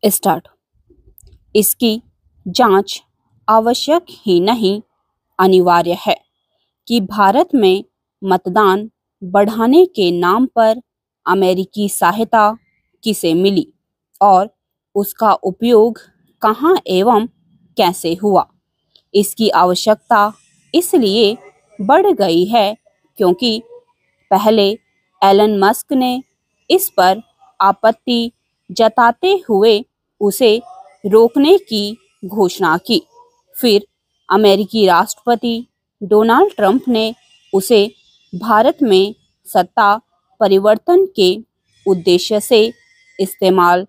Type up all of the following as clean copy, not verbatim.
Start. इसकी जांच आवश्यक ही नहीं, अनिवार्य है कि भारत में मतदान बढ़ाने के नाम पर अमेरिकी सहायता किसे मिली और उसका उपयोग कहाँ एवं कैसे हुआ। इसकी आवश्यकता इसलिए बढ़ गई है क्योंकि पहले एलन मस्क ने इस पर आपत्ति जताते हुए उसे रोकने की घोषणा की। फिर अमेरिकी राष्ट्रपति डोनाल्ड ट्रंप ने उसे भारत में सत्ता परिवर्तन के उद्देश्य से इस्तेमाल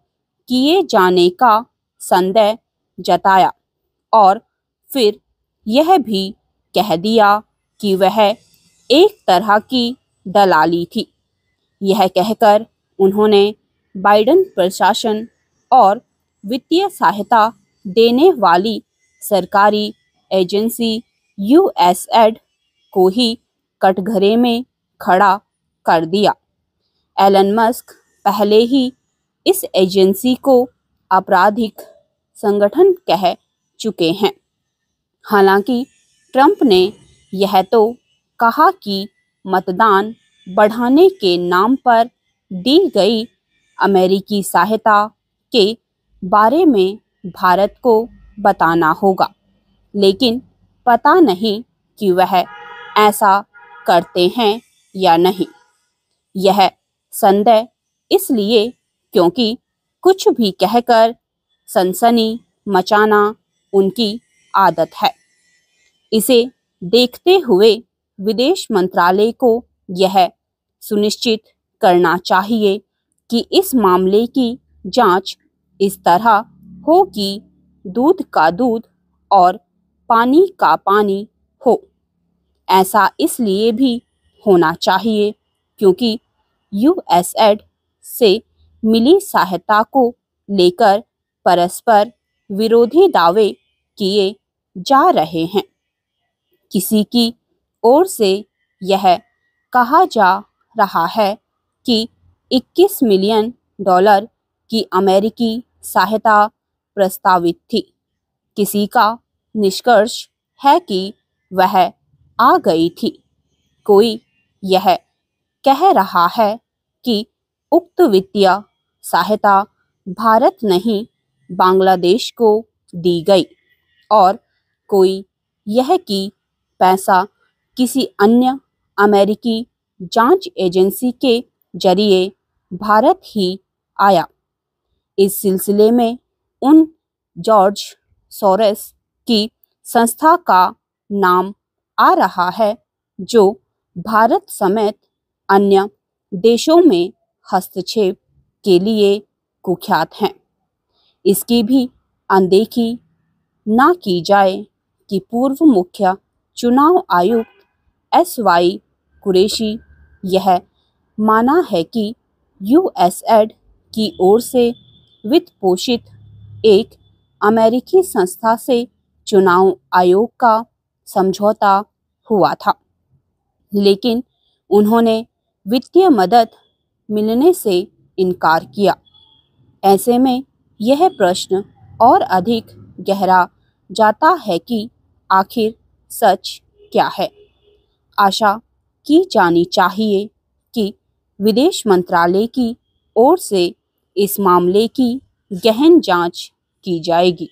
किए जाने का संदेह जताया और फिर यह भी कह दिया कि वह एक तरह की दलाली थी। यह कहकर उन्होंने बाइडेन प्रशासन और वित्तीय सहायता देने वाली सरकारी एजेंसी यूएसएड को ही कटघरे में खड़ा कर दिया। एलन मस्क पहले ही इस एजेंसी को आपराधिक संगठन कह चुके हैं। हालांकि ट्रंप ने यह तो कहा कि मतदान बढ़ाने के नाम पर दी गई अमेरिकी सहायता के बारे में भारत को बताना होगा, लेकिन पता नहीं कि वह ऐसा करते हैं या नहीं। यह संदेह इसलिए क्योंकि कुछ भी कहकर सनसनी मचाना उनकी आदत है। इसे देखते हुए विदेश मंत्रालय को यह सुनिश्चित करना चाहिए कि इस मामले की जांच इस तरह हो कि दूध का दूध और पानी का पानी हो। ऐसा इसलिए भी होना चाहिए क्योंकि यूएसएड से मिली सहायता को लेकर परस्पर विरोधी दावे किए जा रहे हैं। किसी की ओर से यह कहा जा रहा है कि 21 मिलियन डॉलर की अमेरिकी सहायता प्रस्तावित थी। किसी का निष्कर्ष है कि वह आ गई थी। कोई यह कह रहा है कि उक्त वित्तीय सहायता भारत नहीं बांग्लादेश को दी गई और कोई यह कि पैसा किसी अन्य अमेरिकी जांच एजेंसी के जरिए भारत ही आया। इस सिलसिले में उन जॉर्ज सोरेस की संस्था का नाम आ रहा है जो भारत समेत अन्य देशों में हस्तक्षेप के लिए कुख्यात हैं। इसकी भी अनदेखी ना की जाए कि पूर्व मुख्य चुनाव आयुक्त एसवाई कुरैशी यह माना है कि यूएसएड की ओर से वित्त पोषित एक अमेरिकी संस्था से चुनाव आयोग का समझौता हुआ था, लेकिन उन्होंने वित्तीय मदद मिलने से इनकार किया। ऐसे में यह प्रश्न और अधिक गहरा जाता है कि आखिर सच क्या है। आशा की जानी चाहिए कि विदेश मंत्रालय की ओर से इस मामले की गहन जांच की जाएगी।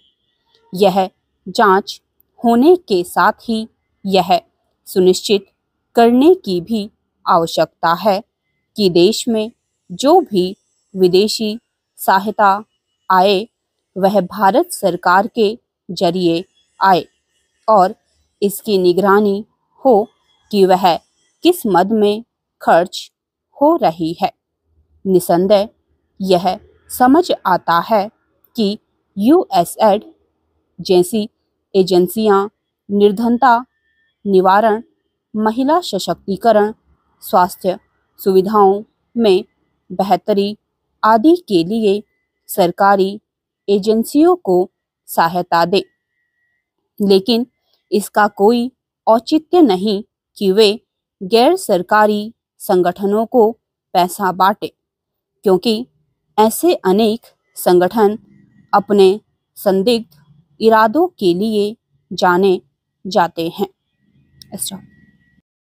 यह जांच होने के साथ ही यह सुनिश्चित करने की भी आवश्यकता है कि देश में जो भी विदेशी सहायता आए वह भारत सरकार के जरिए आए और इसकी निगरानी हो कि वह किस मद में खर्च हो रही है। निसंदेह यह समझ आता है कि यूएसएड जैसी एजेंसियां निर्धनता निवारण, महिला सशक्तिकरण, स्वास्थ्य सुविधाओं में बेहतरी आदि के लिए सरकारी एजेंसियों को सहायता दे, लेकिन इसका कोई औचित्य नहीं कि वे गैर सरकारी संगठनों को पैसा बांटे, क्योंकि ऐसे अनेक संगठन अपने संदिग्ध इरादों के लिए जाने जाते हैं।